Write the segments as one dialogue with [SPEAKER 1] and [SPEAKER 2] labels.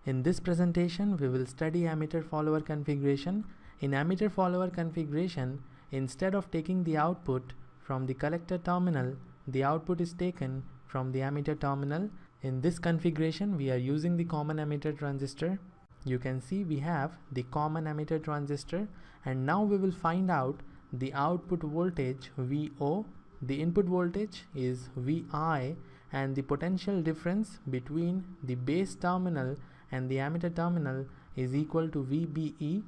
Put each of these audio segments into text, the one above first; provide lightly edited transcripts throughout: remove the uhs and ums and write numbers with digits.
[SPEAKER 1] In this presentation, we will study emitter follower configuration. In emitter follower configuration, instead of taking the output from the collector terminal, the output is taken from the emitter terminal. In this configuration, we are using the common emitter transistor. You can see we have the common emitter transistor, and now we will find out the output voltage VO. The input voltage is Vi, and the potential difference between the base terminal and the emitter terminal is equal to VBE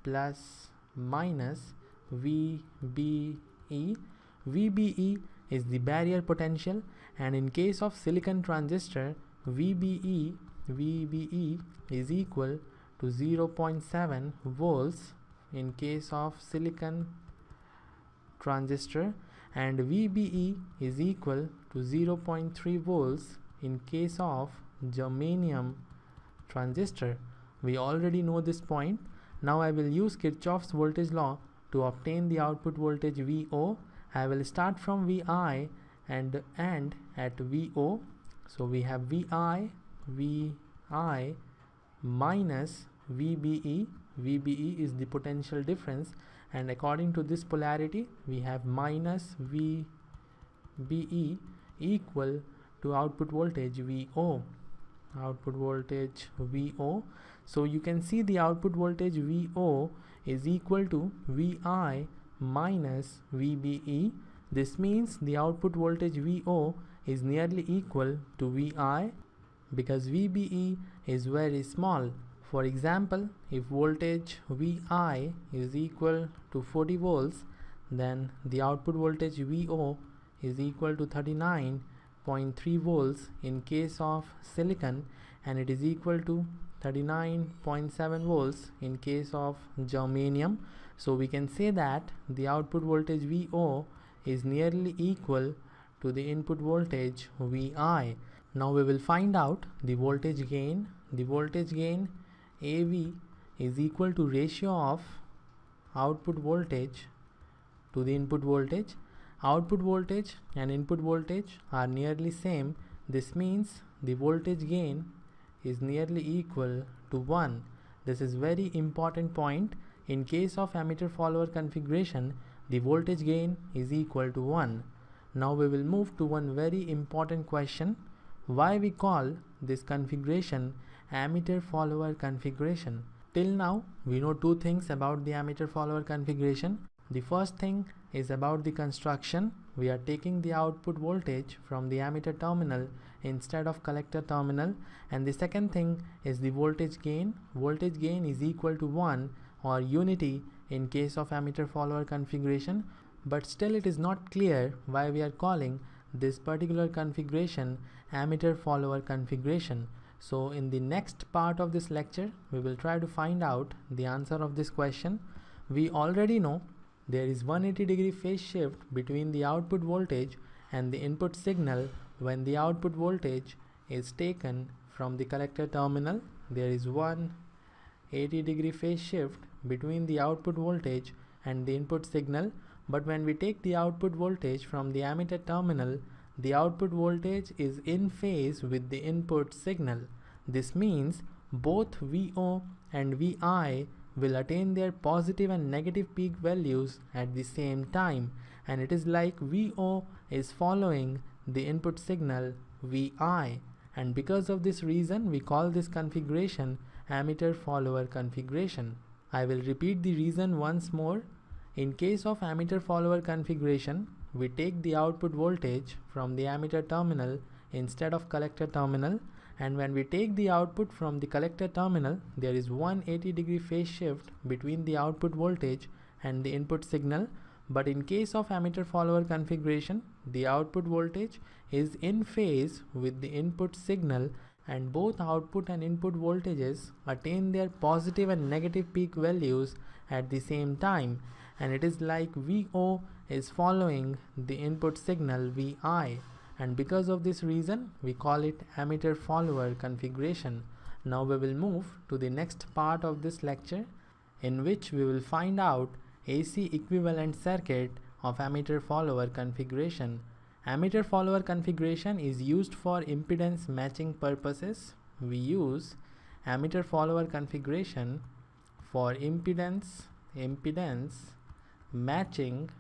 [SPEAKER 1] plus minus VBE. VBE is the barrier potential, and in case of silicon transistor, VBE is equal to 0.7 volts in case of silicon transistor, and VBE is equal to 0.3 volts in case of germanium transistor. We already know this point. Now I will use Kirchhoff's voltage law to obtain the output voltage VO. I will start from Vi and end at VO. So we have Vi minus VBE. VBE is the potential difference, and according to this polarity we have minus VBE equal to output voltage VO. Output voltage VO. So you can see the output voltage VO is equal to Vi minus VBE. This means the output voltage VO is nearly equal to Vi because VBE is very small. For example, if voltage Vi is equal to 40 volts, then the output voltage VO is equal to 39.3 volts in case of silicon, and it is equal to 39.7 volts in case of germanium. So we can say that the output voltage VO is nearly equal to the input voltage Vi. Now we will find out the voltage gain. The voltage gain AV is equal to ratio of output voltage to the input voltage. Output voltage and input voltage are nearly same. This means the voltage gain is nearly equal to 1. This is very important point. In case of emitter follower configuration, the voltage gain is equal to 1. Now we will move to one very important question. Why we call this configuration emitter follower configuration? Till now we know two things about the emitter follower configuration. The first thing is about the construction. We are taking the output voltage from the emitter terminal instead of collector terminal, and the second thing is the voltage gain. Voltage gain is equal to 1 or unity in case of emitter follower configuration, but still it is not clear why we are calling this particular configuration emitter follower configuration. So in the next part of this lecture, we will try to find out the answer of this question. We already know there is 180-degree phase shift between the output voltage and the input signal when the output voltage is taken from the collector terminal. There is 180-degree phase shift between the output voltage and the input signal, but when we take the output voltage from the emitter terminal, the output voltage is in phase with the input signal. This means both VO and Vi will attain their positive and negative peak values at the same time, and it is like VO is following the input signal Vi, and because of this reason we call this configuration emitter follower configuration. I will repeat the reason once more. In case of emitter follower configuration, we take the output voltage from the emitter terminal instead of collector terminal, and when we take the output from the collector terminal, there is 180-degree phase shift between the output voltage and the input signal. But in case of emitter follower configuration, the output voltage is in phase with the input signal, and both output and input voltages attain their positive and negative peak values at the same time, and it is like VO is following the input signal Vi, and because of this reason we call it emitter follower configuration. Now we will move to the next part of this lecture, in which we will find out AC equivalent circuit of emitter follower configuration. Emitter follower configuration is used for impedance matching purposes. We use emitter follower configuration for impedance matching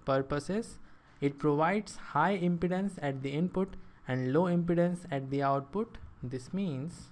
[SPEAKER 1] purposes. It provides high impedance at the input and low impedance at the output. This means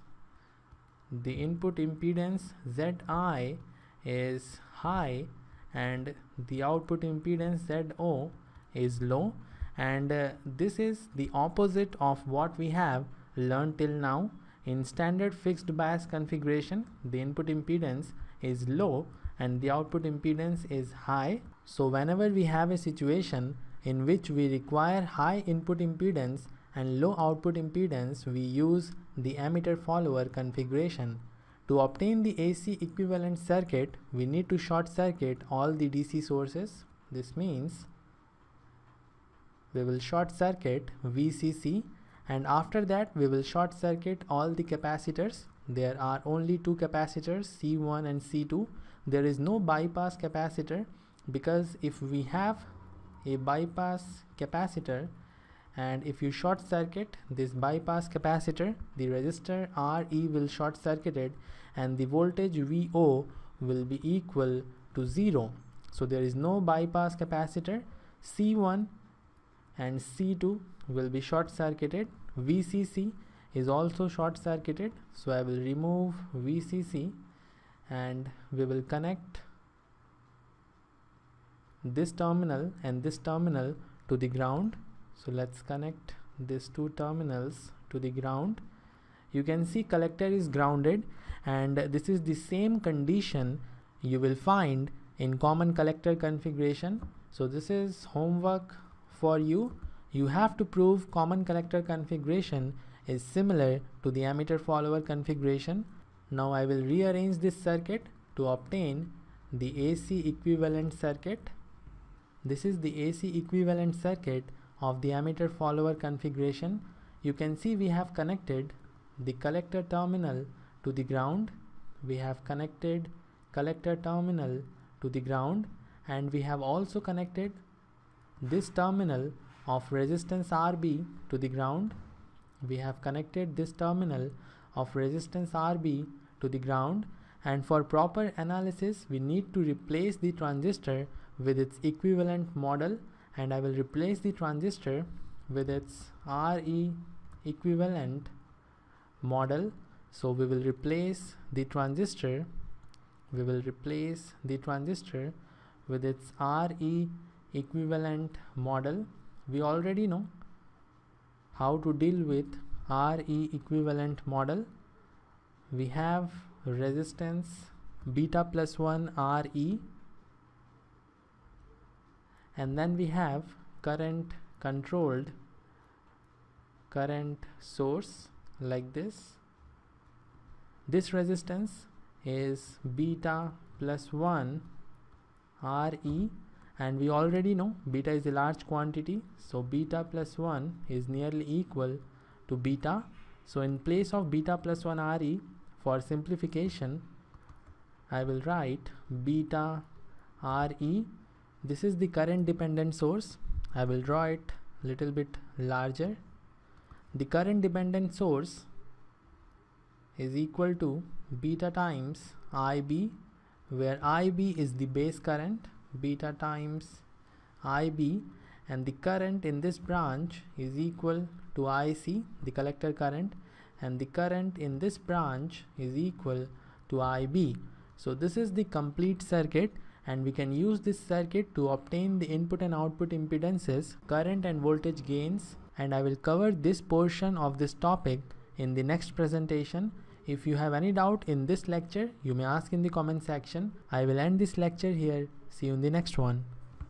[SPEAKER 1] the input impedance Zi is high and the output impedance Zo is low, and this is the opposite of what we have learned till now. In standard fixed bias configuration, the input impedance is low and the output impedance is high. So whenever we have a situation in which we require high input impedance and low output impedance, we use the emitter follower configuration. To obtain the AC equivalent circuit, we need to short circuit all the DC sources. This means we will short circuit VCC, and after that we will short circuit all the capacitors. There are only two capacitors, C1 and C2. There is no bypass capacitor, because if we have a bypass capacitor and if you short circuit this bypass capacitor, the resistor Re will short circuited and the voltage Vo will be equal to 0. So there is no bypass capacitor. C1 and C2 will be short circuited. VCC is also short circuited, so I will remove VCC and we will connect this terminal and this terminal to the ground. So let's connect these two terminals to the ground. You can see collector is grounded, and this is the same condition you will find in common collector configuration. So this is homework for you. You have to prove common collector configuration is similar to the emitter follower configuration. Now I will rearrange this circuit to obtain the AC equivalent circuit. This is the AC equivalent circuit of the emitter follower configuration. You can see we have connected the collector terminal to the ground. We have connected collector terminal to the ground, and we have also connected this terminal of resistance RB to the ground. We have connected this terminal of resistance RB to the ground, and for proper analysis we need to replace the transistor with its equivalent model, and I will replace the transistor with its Re equivalent model. So we will replace the transistor with its Re equivalent model. We already know how to deal with Re equivalent model. We have resistance beta plus 1 Re, and then we have current controlled current source like this. This resistance is beta plus 1 Re, and we already know beta is a large quantity, so beta plus 1 is nearly equal to beta. So in place of beta plus 1 Re, for simplification I will write beta Re. This is the current dependent source. I will draw it little bit larger. The current dependent source is equal to beta times Ib, where Ib is the base current, beta times Ib, and the current in this branch is equal to Ic, the collector current, and the current in this branch is equal to Ib. So this is the complete circuit, and we can use this circuit to obtain the input and output impedances, current and voltage gains, and I will cover this portion of this topic in the next presentation. If you have any doubt in this lecture, you may ask in the comment section. I will end this lecture here. See you in the next one.